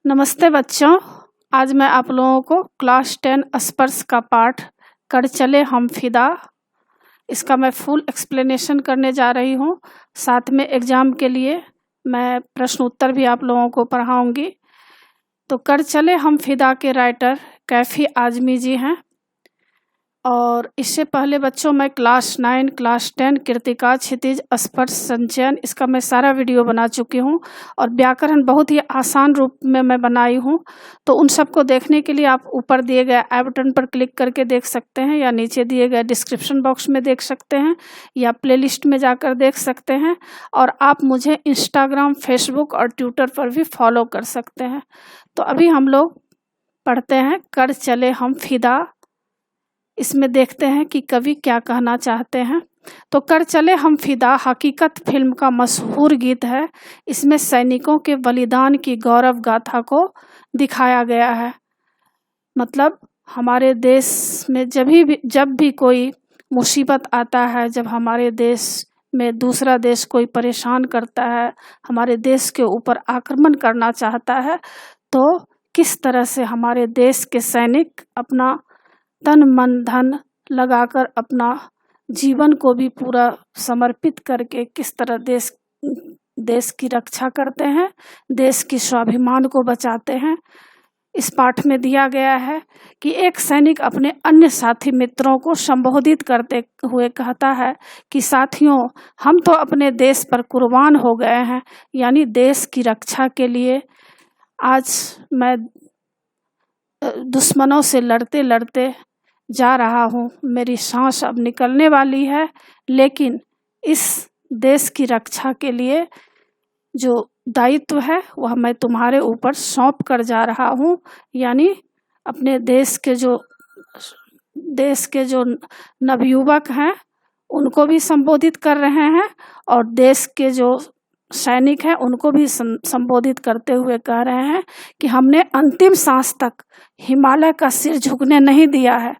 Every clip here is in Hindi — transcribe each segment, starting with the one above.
नमस्ते बच्चों। आज मैं आप लोगों को क्लास 10 स्पर्श का पाठ कर चले हम फिदा, इसका मैं फुल एक्सप्लेनेशन करने जा रही हूँ। साथ में एग्ज़ाम के लिए मैं प्रश्न उत्तर भी आप लोगों को पढ़ाऊँगी। तो कर चले हम फिदा के राइटर कैफ़ी आज़मी जी हैं। और इससे पहले बच्चों मैं क्लास 9, क्लास 10 कृतिका, क्षितिज, स्पर्श, संचयन, इसका मैं सारा वीडियो बना चुकी हूँ और व्याकरण बहुत ही आसान रूप में मैं बनाई हूँ। तो उन सबको देखने के लिए आप ऊपर दिए गए आई बटन पर क्लिक करके देख सकते हैं, या नीचे दिए गए डिस्क्रिप्शन बॉक्स में देख सकते हैं, या प्लेलिस्ट में जाकर देख सकते हैं। और आप मुझे इंस्टाग्राम, फेसबुक और ट्विटर पर भी फॉलो कर सकते हैं। तो अभी हम लोग पढ़ते हैं कर चले हम फिदा। इसमें देखते हैं कि कवि क्या कहना चाहते हैं। तो कर चले हम फिदा हकीकत फिल्म का मशहूर गीत है। इसमें सैनिकों के बलिदान की गौरव गाथा को दिखाया गया है। मतलब हमारे देश में जब भी कोई मुसीबत आता है, जब हमारे देश में दूसरा देश कोई परेशान करता है, हमारे देश के ऊपर आक्रमण करना चाहता है, तो किस तरह से हमारे देश के सैनिक अपना तन मन धन लगाकर अपना जीवन को भी पूरा समर्पित करके किस तरह देश की रक्षा करते हैं, देश की स्वाभिमान को बचाते हैं। इस पाठ में दिया गया है कि एक सैनिक अपने अन्य साथी मित्रों को संबोधित करते हुए कहता है कि साथियों, हम तो अपने देश पर कुर्बान हो गए हैं, यानी देश की रक्षा के लिए। आज मैं दुश्मनों से लड़ते लड़ते जा रहा हूँ, मेरी सांस अब निकलने वाली है, लेकिन इस देश की रक्षा के लिए जो दायित्व है वह मैं तुम्हारे ऊपर सौंप कर जा रहा हूँ। यानी अपने देश के जो नवयुवक हैं उनको भी संबोधित कर रहे हैं, और देश के जो सैनिक हैं उनको भी संबोधित करते हुए कह रहे हैं कि हमने अंतिम सांस तक हिमालय का सिर झुकने नहीं दिया है।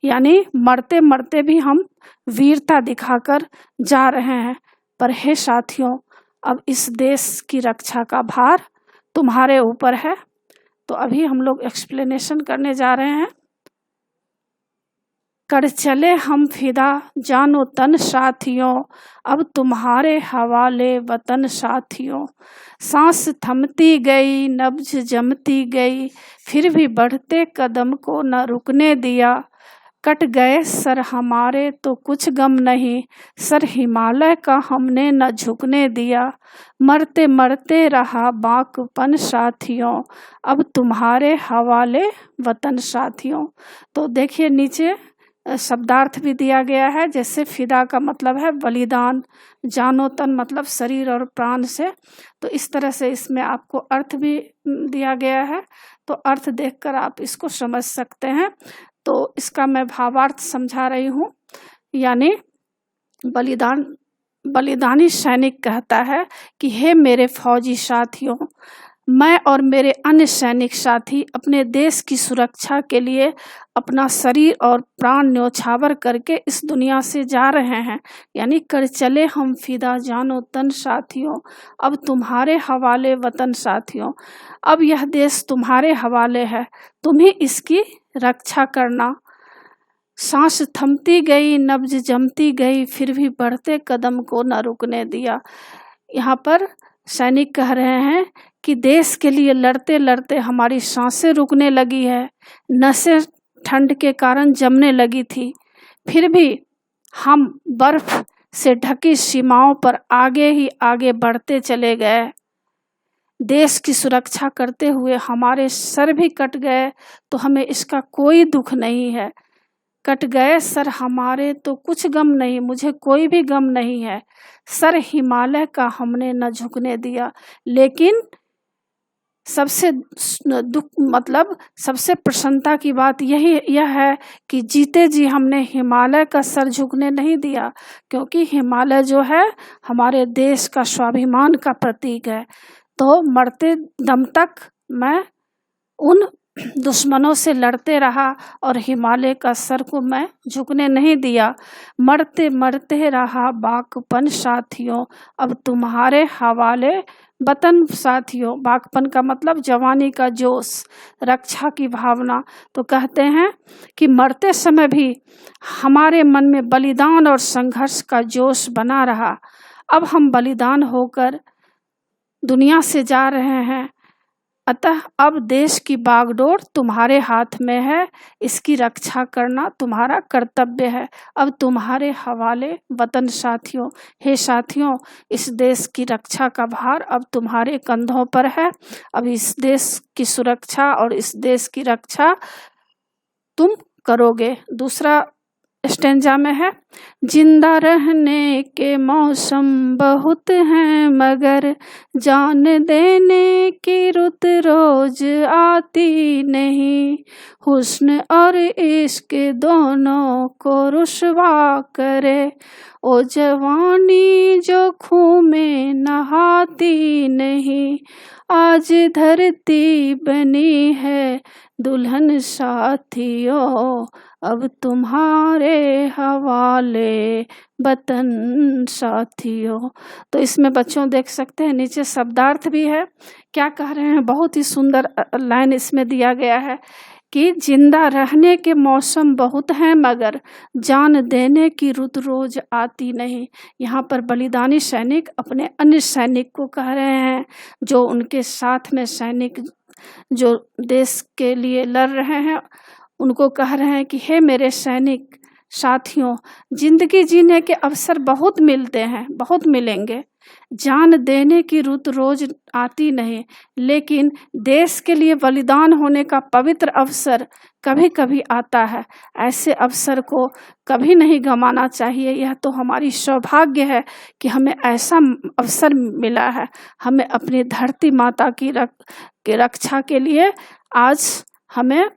यानी मरते मरते भी हम वीरता दिखाकर जा रहे हैं। पर हे साथियों, अब इस देश की रक्षा का भार तुम्हारे ऊपर है। तो अभी हम लोग एक्सप्लेनेशन करने जा रहे हैं। कर चले हम फिदा जानो तन साथियों, अब तुम्हारे हवाले वतन साथियों। सांस थमती गई, नब्ज जमती गई, फिर भी बढ़ते कदम को न रुकने दिया। कट गए सर हमारे तो कुछ गम नहीं, सर हिमालय का हमने न झुकने दिया। मरते मरते रहा बाकपन साथियों, अब तुम्हारे हवाले वतन साथियों। तो देखिए नीचे शब्दार्थ भी दिया गया है। जैसे फिदा का मतलब है बलिदान, जानो तन मतलब शरीर और प्राण से। तो इस तरह से इसमें आपको अर्थ भी दिया गया है। तो अर्थ देखकर आप इसको समझ सकते हैं। तो इसका मैं भावार्थ समझा रही हूँ। यानी बलिदानी सैनिक कहता है कि हे मेरे फौजी साथियों, मैं और मेरे अन्य सैनिक साथी अपने देश की सुरक्षा के लिए अपना शरीर और प्राण न्योछावर करके इस दुनिया से जा रहे हैं। यानी कर चले हम फिदा जानो तन साथियों, अब तुम्हारे हवाले वतन साथियों। अब यह देश तुम्हारे हवाले है, तुम ही इसकी रक्षा करना। सांस थमती गई, नब्ज जमती गई, फिर भी बढ़ते कदम को न रुकने दिया। यहाँ पर सैनिक कह रहे हैं कि देश के लिए लड़ते लड़ते हमारी सांसें रुकने लगी है, नसें ठंड के कारण जमने लगी थी, फिर भी हम बर्फ से ढकी सीमाओं पर आगे ही आगे बढ़ते चले गए। देश की सुरक्षा करते हुए हमारे सर भी कट गए तो हमें इसका कोई दुख नहीं है। कट गए सर हमारे तो कुछ गम नहीं, मुझे कोई भी गम नहीं है, सर हिमालय का हमने न झुकने दिया। लेकिन सबसे दुख मतलब सबसे प्रसन्नता की बात यह है कि जीते जी हमने हिमालय का सर झुकने नहीं दिया, क्योंकि हिमालय जो है हमारे देश का स्वाभिमान का प्रतीक है। तो मरते दम तक मैं उन दुश्मनों से लड़ते रहा और हिमालय का सर को मैं झुकने नहीं दिया। मरते मरते रहा बाकपन साथियों, अब तुम्हारे हवाले वतन साथियों। बाकपन का मतलब जवानी का जोश, रक्षा की भावना। तो कहते हैं कि मरते समय भी हमारे मन में बलिदान और संघर्ष का जोश बना रहा। अब हम बलिदान होकर दुनिया से जा रहे हैं, अतः अब देश की बागडोर तुम्हारे हाथ में है, इसकी रक्षा करना तुम्हारा कर्तव्य है। अब तुम्हारे हवाले वतन साथियों। हे साथियों, इस देश की रक्षा का भार अब तुम्हारे कंधों पर है। अब इस देश की सुरक्षा और इस देश की रक्षा तुम करोगे। दूसरा स्टेंजा में है, जिंदा रहने के मौसम बहुत हैं मगर जान देने की रुत रोज आती नहीं। हुस्न और इश्क दोनों को रुसवा करे, ओ जवानी जो खून में नहाती नहीं। आज धरती बनी है दुल्हन साथियों, अब तुम्हारे हवाले वतन साथियों। तो इसमें बच्चों देख सकते हैं नीचे शब्दार्थ भी है। क्या कह रहे हैं, बहुत ही सुंदर लाइन इसमें दिया गया है कि जिंदा रहने के मौसम बहुत हैं मगर जान देने की रुत रोज आती नहीं। यहाँ पर बलिदानी सैनिक अपने अन्य सैनिक को कह रहे हैं, जो उनके साथ में सैनिक जो देश के लिए लड़ रहे हैं, उनको कह रहे हैं कि हे मेरे सैनिक साथियों, जिंदगी जीने के अवसर बहुत मिलते हैं, बहुत मिलेंगे। जान देने की रुत रोज आती नहीं, लेकिन देश के लिए बलिदान होने का पवित्र अवसर कभी कभी आता है। ऐसे अवसर को कभी नहीं गंवाना चाहिए। यह तो हमारी सौभाग्य है कि हमें ऐसा अवसर मिला है। हमें अपनी धरती माता की रक्षा के लिए आज हमें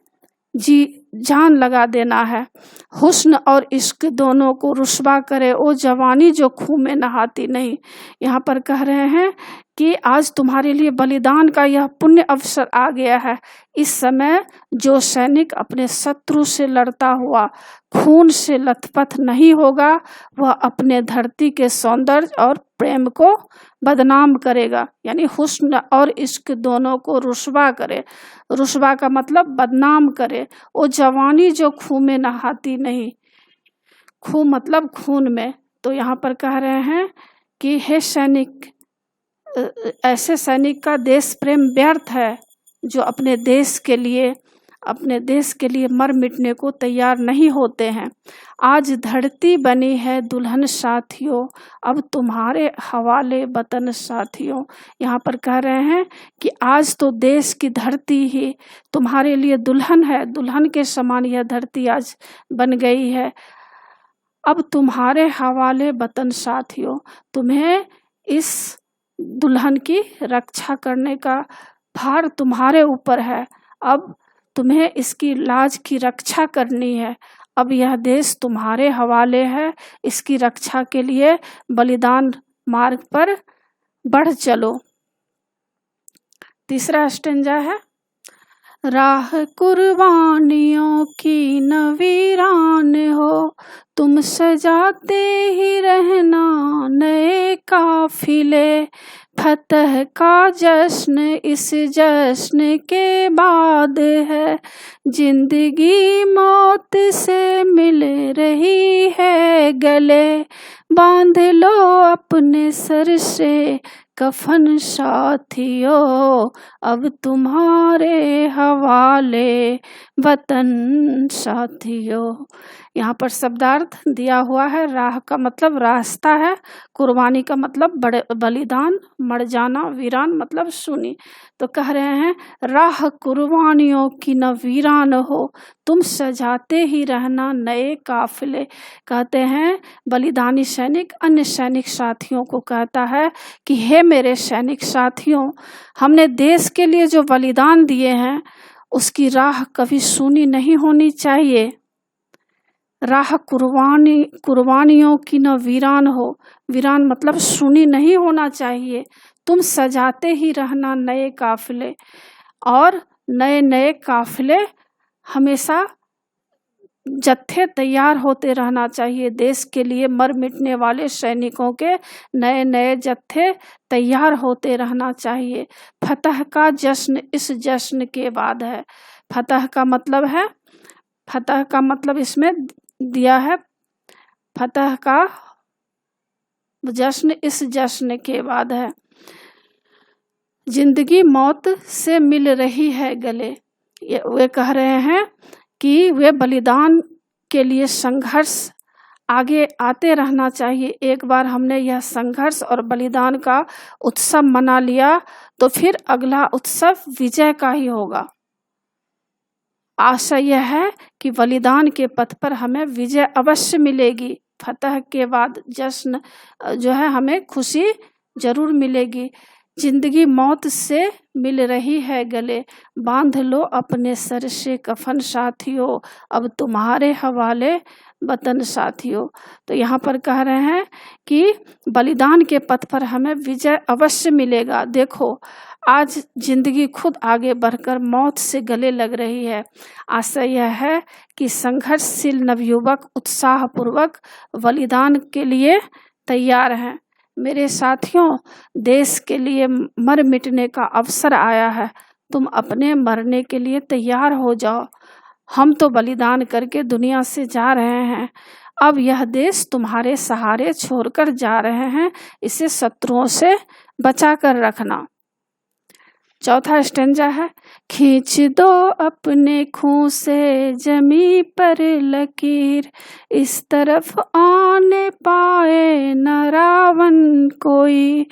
जान लगा देना है। हुस्न और इश्क दोनों को रुसवा करे, ओ जवानी जो खून में नहाती नहीं। यहाँ पर कह रहे हैं कि आज तुम्हारे लिए बलिदान का यह पुण्य अवसर आ गया है। इस समय जो सैनिक अपने शत्रु से लड़ता हुआ खून से लथपथ नहीं होगा, वह अपने धरती के सौंदर्य और प्रेम को बदनाम करेगा। यानी हुस्न और इश्क दोनों को रुसवा करे। रुसवा का मतलब बदनाम करे। वो जवानी जो खून में नहाती नहीं, खून मतलब खून में। तो यहाँ पर कह रहे हैं कि हे सैनिक, ऐसे सैनिक का देश प्रेम व्यर्थ है जो अपने देश के लिए मर मिटने को तैयार नहीं होते हैं। आज धरती बनी है दुल्हन साथियों, अब तुम्हारे हवाले वतन साथियों। यहाँ पर कह रहे हैं कि आज तो देश की धरती ही तुम्हारे लिए दुल्हन है। दुल्हन के समान यह धरती आज बन गई है। अब तुम्हारे हवाले वतन साथियों, तुम्हें इस दुल्हन की रक्षा करने का भार तुम्हारे ऊपर है। अब तुम्हें इसकी लाज की रक्षा करनी है। अब यह देश तुम्हारे हवाले है, इसकी रक्षा के लिए बलिदान मार्ग पर बढ़ चलो। तीसरा स्टेंजा है, राह कुर्बानियों की न वीरान हो, तुम सजाते ही रहना नए काफिले। फतह का जश्न इस जश्न के बाद है, जिंदगी मौत से मिल रही है गले। बांध लो अपने सर से कफन साथियों, अब तुम्हारे हवाले वतन साथियों। यहाँ पर शब्दार्थ दिया हुआ है। राह का मतलब रास्ता है, कुर्बानी का मतलब बलिदान, मर जाना, वीरान मतलब सुनी। तो कह रहे हैं राह कुर्बानियों की न वीरान हो, तुम सजाते ही रहना नए काफिले। कहते हैं बलिदानी सैनिक अन्य सैनिक साथियों को कहता है कि हे मेरे सैनिक साथियों, हमने देश के लिए जो बलिदान दिए हैं उसकी राह कभी सुनी नहीं होनी चाहिए। राह कुर्बानियों की न वीरान हो, वीरान मतलब सुनी नहीं होना चाहिए। तुम सजाते ही रहना नए काफिले, और नए नए काफिले हमेशा जत्थे तैयार होते रहना चाहिए। देश के लिए मर मिटने वाले सैनिकों के नए नए जत्थे तैयार होते रहना चाहिए। फतह का जश्न इस जश्न के बाद है। फतह का मतलब है, फतह का मतलब इसमें दिया है, फतह का जश्न इस जश्न के बाद है। जिंदगी मौत से मिल रही है गले। वे कह रहे हैं कि वे बलिदान के लिए संघर्ष आगे आते रहना चाहिए। एक बार हमने यह संघर्ष और बलिदान का उत्सव मना लिया तो फिर अगला उत्सव विजय का ही होगा। आशा यह है कि बलिदान के पथ पर हमें विजय अवश्य मिलेगी। फतह के बाद जश्न जो है हमें खुशी जरूर मिलेगी। जिंदगी मौत से मिल रही है गले, बांध लो अपने सर से कफन साथियों, अब तुम्हारे हवाले वतन साथियों। तो यहाँ पर कह रहे हैं कि बलिदान के पथ पर हमें विजय अवश्य मिलेगा। देखो आज जिंदगी खुद आगे बढ़कर मौत से गले लग रही है। आशा यह है कि संघर्षशील नवयुवक उत्साहपूर्वक बलिदान के लिए तैयार हैं। मेरे साथियों, देश के लिए मर मिटने का अवसर आया है। तुम अपने मरने के लिए तैयार हो जाओ। हम तो बलिदान करके दुनिया से जा रहे हैं। अब यह देश तुम्हारे सहारे छोड़कर जा रहे हैं। इसे शत्रुओं से बचा कर रखना। चौथा स्टेंजा है, खींच दो अपने खून से जमी पर लकीर, इस तरफ आने पाए न रावण कोई,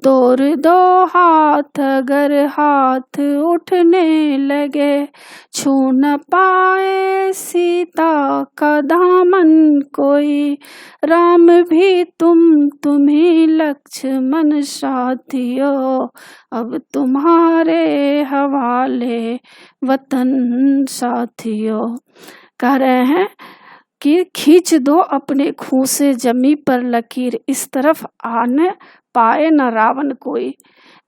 तोड़ दो हाथ अगर हाथ उठने लगे, छू न पाए सीता का दामन कोई, राम भी तुम ही लक्ष्मण साथियों, अब तुम्हारे हवाले वतन साथियों। कह रहे हैं कि खींच दो अपने खून से जमी पर लकीर, इस तरफ आने पाए न रावण कोई।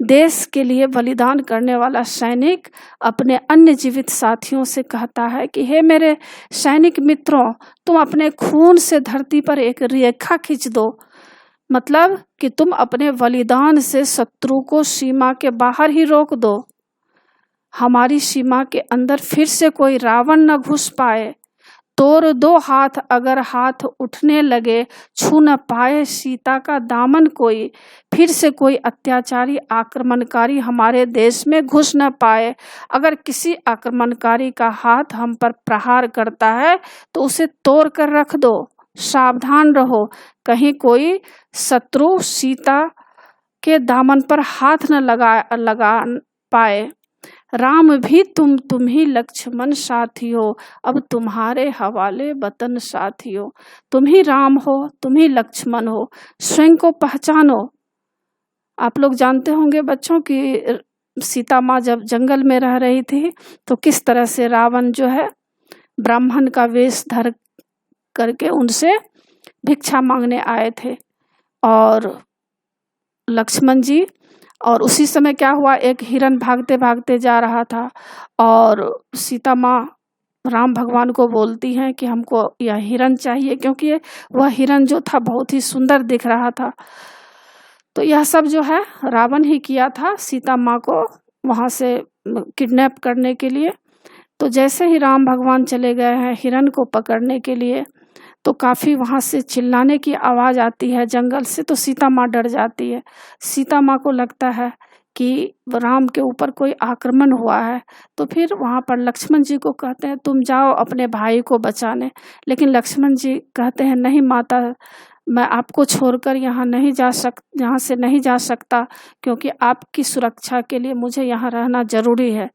देश के लिए बलिदान करने वाला सैनिक अपने अन्य जीवित साथियों से कहता है कि हे मेरे सैनिक मित्रों, तुम अपने खून से धरती पर एक रेखा खींच दो। मतलब कि तुम अपने बलिदान से शत्रु को सीमा के बाहर ही रोक दो। हमारी सीमा के अंदर फिर से कोई रावण न घुस पाए। तोड़ दो हाथ अगर हाथ उठने लगे, छू न पाए सीता का दामन कोई, फिर से कोई अत्याचारी आक्रमणकारी हमारे देश में घुस न पाए। अगर किसी आक्रमणकारी का हाथ हम पर प्रहार करता है तो उसे तोड़ कर रख दो। सावधान रहो, कहीं कोई शत्रु सीता के दामन पर हाथ न लगा पाए। राम भी तुम ही लक्ष्मण साथियों, अब तुम्हारे हवाले वतन साथियों। तुम ही राम हो, तुम ही लक्ष्मण हो, स्वयं को पहचानो। आप लोग जानते होंगे बच्चों कि सीता माँ जब जंगल में रह रही थी तो किस तरह से रावण जो है ब्राह्मण का वेश धर करके उनसे भिक्षा मांगने आए थे और लक्ष्मण जी। और उसी समय क्या हुआ, एक हिरन भागते भागते जा रहा था और सीता माँ राम भगवान को बोलती हैं कि हमको यह हिरन चाहिए, क्योंकि वह हिरन जो था बहुत ही सुंदर दिख रहा था। तो यह सब जो है रावण ही किया था सीता माँ को वहाँ से किडनैप करने के लिए। तो जैसे ही राम भगवान चले गए हैं हिरन को पकड़ने के लिए, तो काफ़ी वहाँ से चिल्लाने की आवाज़ आती है जंगल से। तो सीता माँ डर जाती है। सीता माँ को लगता है कि राम के ऊपर कोई आक्रमण हुआ है। तो फिर वहाँ पर लक्ष्मण जी को कहते हैं तुम जाओ अपने भाई को बचाने। लेकिन लक्ष्मण जी कहते हैं नहीं माता, मैं आपको छोड़कर यहाँ से नहीं जा सकता, क्योंकि आपकी सुरक्षा के लिए मुझे यहाँ रहना जरूरी है।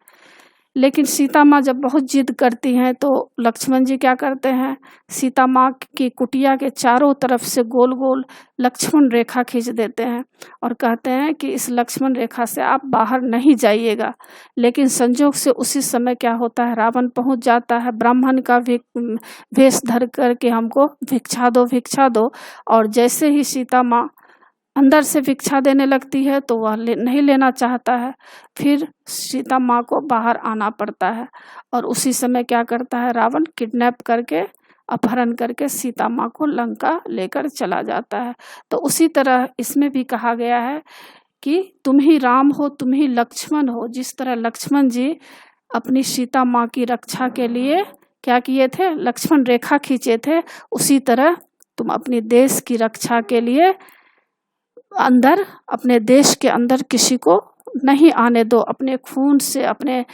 लेकिन सीता माँ जब बहुत जिद करती हैं तो लक्ष्मण जी क्या करते हैं, सीता माँ की कुटिया के चारों तरफ से गोल गोल लक्ष्मण रेखा खींच देते हैं और कहते हैं कि इस लक्ष्मण रेखा से आप बाहर नहीं जाइएगा। लेकिन संजोग से उसी समय क्या होता है, रावण पहुंच जाता है ब्राह्मण का वेश धर कर के हमको भिक्षा दो भिक्षा दो। और जैसे ही सीता माँ अंदर से भिक्षा देने लगती है तो वह नहीं लेना चाहता है। फिर सीता माँ को बाहर आना पड़ता है और उसी समय क्या करता है, रावण किडनैप करके अपहरण करके सीता माँ को लंका लेकर चला जाता है। तो उसी तरह इसमें भी कहा गया है कि तुम ही राम हो, तुम ही लक्ष्मण हो। जिस तरह लक्ष्मण जी अपनी सीता माँ की रक्षा के लिए क्या किए थे, लक्ष्मण रेखा खींचे थे, उसी तरह तुम अपनी देश की रक्षा के लिए अंदर, अपने देश के अंदर किसी को नहीं आने दो। अपने खून से, अपने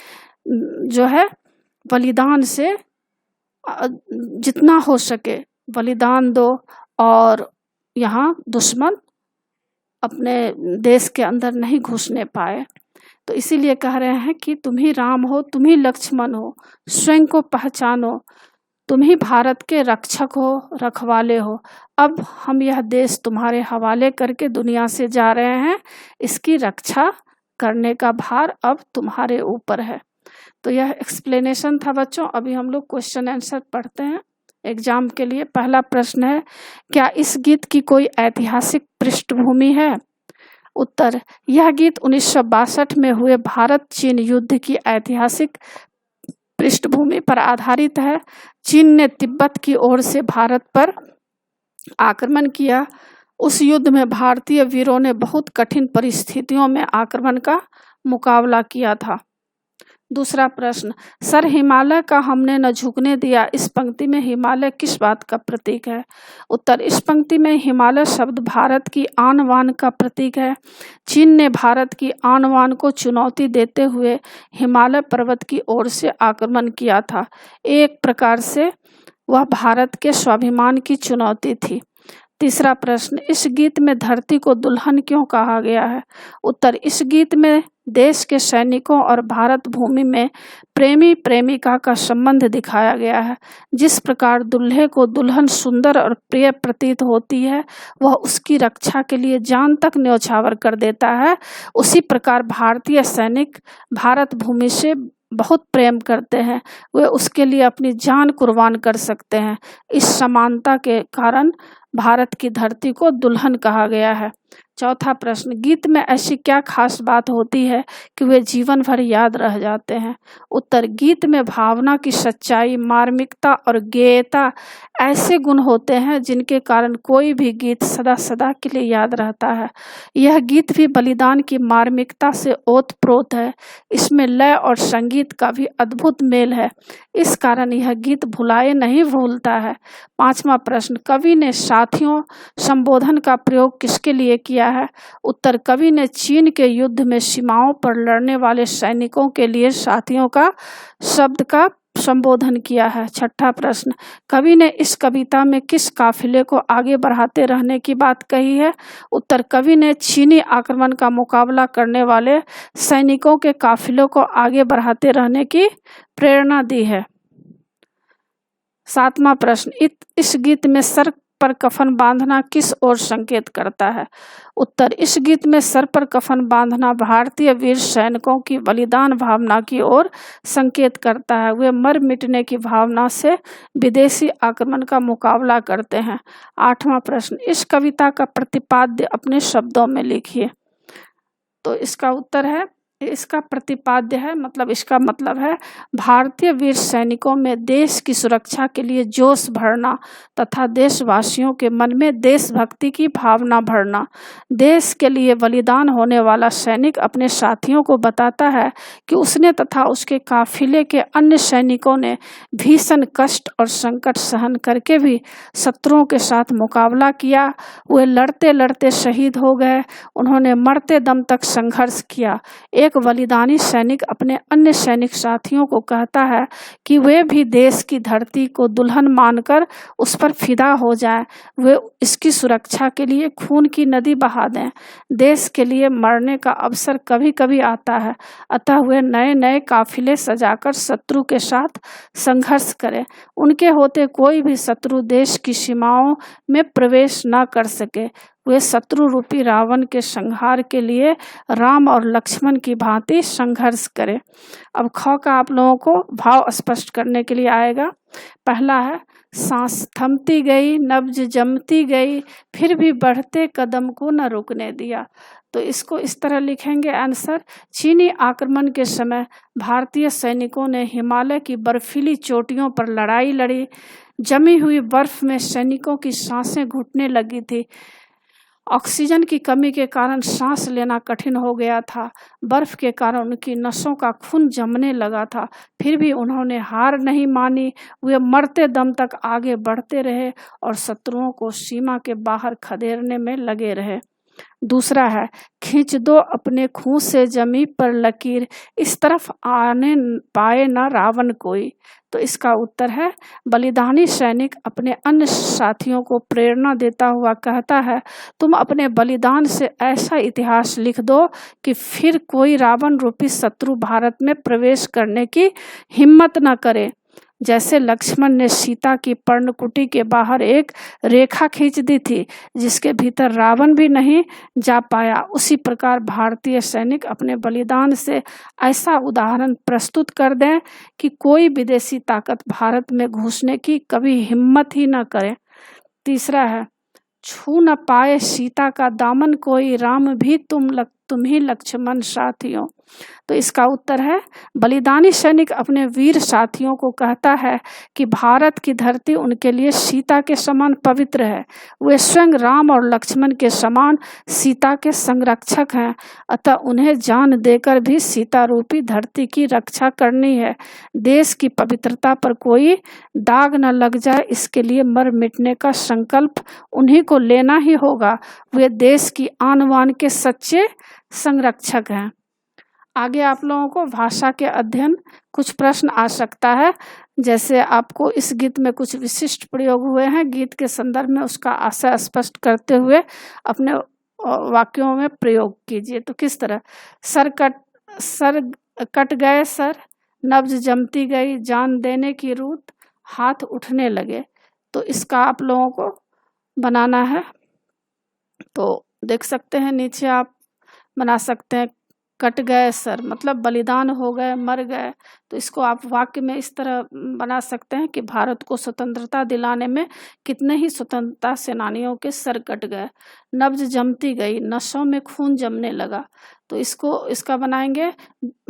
जो है बलिदान से जितना हो सके बलिदान दो और यहाँ दुश्मन अपने देश के अंदर नहीं घुसने पाए। तो इसीलिए कह रहे हैं कि तुम ही राम हो, तुम ही लक्ष्मण हो, स्वयं को पहचानो, तुम ही भारत के रक्षक हो, रखवाले हो। अब हम यह देश तुम्हारे हवाले करके दुनिया से जा रहे हैं, इसकी रक्षा करने का भार अब तुम्हारे ऊपर है। तो यह एक्सप्लेनेशन था बच्चों। अभी हम लोग क्वेश्चन आंसर पढ़ते हैं एग्जाम के लिए। पहला प्रश्न है, क्या इस गीत की कोई ऐतिहासिक पृष्ठभूमि है? उत्तर, यह गीत 1962 में हुए भारत चीन युद्ध की ऐतिहासिक पृष्ठभूमि पर आधारित है। चीन ने तिब्बत की ओर से भारत पर आक्रमण किया। उस युद्ध में भारतीय वीरों ने बहुत कठिन परिस्थितियों में आक्रमण का मुकाबला किया था। दूसरा प्रश्न, सर हिमालय का हमने न झुकने दिया, इस पंक्ति में हिमालय किस बात का प्रतीक है? उत्तर, इस पंक्ति में हिमालय शब्द भारत की आन बान का प्रतीक है। चीन ने भारत की आन बान को चुनौती देते हुए हिमालय पर्वत की ओर से आक्रमण किया था। एक प्रकार से वह भारत के स्वाभिमान की चुनौती थी। तीसरा प्रश्न, इस गीत में धरती को दुल्हन क्यों कहा गया है? उत्तर, इस गीत में देश के सैनिकों और भारत भूमि में प्रेमी प्रेमिका का संबंध दिखाया गया है। जिस प्रकार दुल्हे को दुल्हन सुंदर और प्रिय प्रतीत होती है, वह उसकी रक्षा के लिए जान तक न्यौछावर कर देता है, उसी प्रकार भारतीय सैनिक भारत भूमि से बहुत प्रेम करते हैं, वे उसके लिए अपनी जान कुर्बान कर सकते हैं। इस समानता के कारण भारत की धरती को दुल्हन कहा गया है। चौथा प्रश्न, गीत में ऐसी क्या खास बात होती है कि वे जीवन भर याद रह जाते हैं? उत्तर, गीत में भावना की सच्चाई, मार्मिकता और गेयता ऐसे गुण होते हैं जिनके कारण कोई भी गीत सदा सदा के लिए याद रहता है। यह गीत भी बलिदान की मार्मिकता से ओतप्रोत है। इसमें लय और संगीत का भी अद्भुत मेल है, इस कारण यह गीत भुलाए नहीं भूलता है। पांचवा प्रश्न, कवि ने साथियों संबोधन का प्रयोग किसके लिए किया है? उत्तर, कवि ने चीन के युद्ध में सीमाओं पर लड़ने वाले सैनिकों के लिए साथियों का शब्द का संबोधन किया है। छठा प्रश्न, कवि ने इस कविता में किस काफिले को आगे बढ़ाते रहने की बात कही है? उत्तर, कवि ने चीनी आक्रमण का मुकाबला करने वाले सैनिकों के काफिलों को आगे बढ़ाते रहने की प्रेरणा दी है। सातवां प्रश्न, इस गीत में सर पर कफन बांधना किस ओर संकेत करता है? उत्तर, इस गीत में सर पर कफन बांधना भारतीय वीर सैनिकों की बलिदान भावना की ओर संकेत करता है। वे मर मिटने की भावना से विदेशी आक्रमण का मुकाबला करते हैं। आठवां प्रश्न, इस कविता का प्रतिपाद्य अपने शब्दों में लिखिए। तो इसका उत्तर है, इसका प्रतिपाद्य है मतलब इसका मतलब है भारतीय वीर सैनिकों में देश की सुरक्षा के लिए जोश भरना तथा देशवासियों के मन में देशभक्ति की भावना भरना। देश के लिए बलिदान होने वाला सैनिक अपने साथियों को बताता है कि उसने तथा उसके काफिले के अन्य सैनिकों ने भीषण कष्ट और संकट सहन करके भी शत्रुओं के साथ मुकाबला किया। वे लड़ते लड़ते शहीद हो गए, उन्होंने मरते दम तक संघर्ष किया। एक बलिदानी सैनिक अपने अन्य सैनिक साथियों को कहता है कि वे भी देश की धरती को दुल्हन मानकर उस पर फिदा हो जाएं, वे इसकी सुरक्षा के लिए खून की नदी बहा दें। देश के लिए मरने का अवसर कभी कभी आता है, अतः वे नए नए काफिले सजाकर शत्रु के साथ संघर्ष करें। उनके होते कोई भी शत्रु देश की सीमाओं में प्रवेश न कर सके। वे शत्रु रूपी रावण के संहार के लिए राम और लक्ष्मण की भांति संघर्ष करें। अब ख का आप लोगों को भाव स्पष्ट करने के लिए आएगा। पहला है, सांस थमती गई, नब्ज जमती गई, फिर भी बढ़ते कदम को न रुकने दिया। तो इसको इस तरह लिखेंगे आंसर। चीनी आक्रमण के समय भारतीय सैनिकों ने हिमालय की बर्फीली चोटियों पर लड़ाई लड़ी। जमी हुई बर्फ में सैनिकों की सांसें घुटने लगी थी। ऑक्सीजन की कमी के कारण सांस लेना कठिन हो गया था। बर्फ के कारण उनकी नसों का खून जमने लगा था। फिर भी उन्होंने हार नहीं मानी। वे मरते दम तक आगे बढ़ते रहे और शत्रुओं को सीमा के बाहर खदेड़ने में लगे रहे। दूसरा है, खींच दो अपने खून से जमी पर लकीर, इस तरफ आने पाए न रावण कोई। तो इसका उत्तर है, बलिदानी सैनिक अपने अन्य साथियों को प्रेरणा देता हुआ कहता है, तुम अपने बलिदान से ऐसा इतिहास लिख दो कि फिर कोई रावण रूपी शत्रु भारत में प्रवेश करने की हिम्मत न करे। जैसे लक्ष्मण ने सीता की पर्णकुटी के बाहर एक रेखा खींच दी थी जिसके भीतर रावण भी नहीं जा पाया, उसी प्रकार भारतीय सैनिक अपने बलिदान से ऐसा उदाहरण प्रस्तुत कर दें कि कोई विदेशी ताकत भारत में घुसने की कभी हिम्मत ही न करे। तीसरा है, छू न पाए सीता का दामन कोई, राम भी तुम ही लक्ष्मण साथियों। तो इसका उत्तर है, बलिदानी सैनिक अपने वीर साथियों को कहता है कि भारत की धरती उनके लिए सीता के समान पवित्र है। वे स्वयं राम और लक्ष्मण के समान सीता के संरक्षक हैं, अतः उन्हें जान देकर भी सीता रूपी धरती की रक्षा करनी है। देश की पवित्रता पर कोई दाग न लग जाए, इसके लिए मर मिटने का संकल्प उन्हीं को लेना ही होगा। वे देश की आन बान के सच्चे संरक्षक हैं। आगे आप लोगों को भाषा के अध्ययन कुछ प्रश्न आ सकता है। जैसे आपको इस गीत में कुछ विशिष्ट प्रयोग हुए हैं, गीत के संदर्भ में उसका आशय स्पष्ट करते हुए अपने वाक्यों में प्रयोग कीजिए। तो किस तरह, सर कट गए सर, नब्ज जमती गई, जान देने की रूत, हाथ उठने लगे। तो इसका आप लोगों को बनाना है। तो देख सकते हैं नीचे आप बना सकते हैं, कट गए सर मतलब बलिदान हो गए, मर गए। तो इसको आप वाक्य में इस तरह बना सकते हैं कि भारत को स्वतंत्रता दिलाने में कितने ही स्वतंत्रता सेनानियों के सर कट गए। नब्ज जमती गई, नसों में खून जमने लगा। तो इसका बनाएंगे,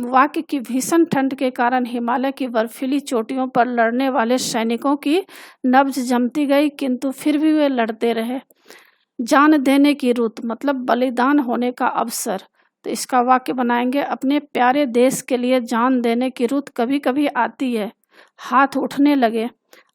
वाक्य की भीषण ठंड के कारण हिमालय की बर्फीली चोटियों पर लड़ने वाले सैनिकों की नब्ज जमती गई, किंतु फिर भी वे लड़ते रहे। जान देने की रुत मतलब बलिदान होने का अवसर। तो इसका वाक्य बनाएंगे, अपने प्यारे देश के लिए जान देने की रुत कभी कभी आती है। हाथ उठने लगे,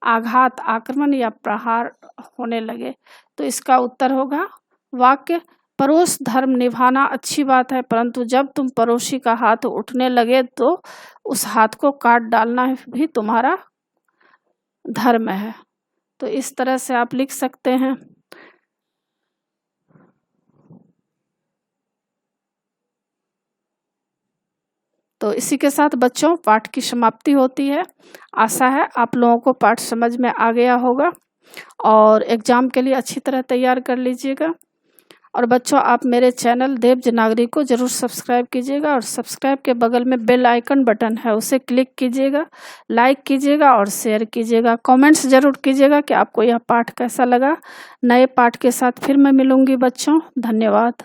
आघात, आक्रमण या प्रहार होने लगे। तो इसका उत्तर होगा वाक्य, पड़ोस धर्म निभाना अच्छी बात है, परंतु जब तुम पड़ोसी का हाथ उठने लगे तो उस हाथ को काट डालना भी तुम्हारा धर्म है। तो इस तरह से आप लिख सकते हैं। तो इसी के साथ बच्चों पाठ की समाप्ति होती है। आशा है आप लोगों को पाठ समझ में आ गया होगा और एग्ज़ाम के लिए अच्छी तरह तैयार कर लीजिएगा। और बच्चों आप मेरे चैनल देवज नागरिक को ज़रूर सब्सक्राइब कीजिएगा और सब्सक्राइब के बगल में बेल आइकन बटन है, उसे क्लिक कीजिएगा, लाइक कीजिएगा और शेयर कीजिएगा। कमेंट्स ज़रूर कीजिएगा कि आपको यह पाठ कैसा लगा। नए पाठ के साथ फिर मैं मिलूँगी बच्चों। धन्यवाद।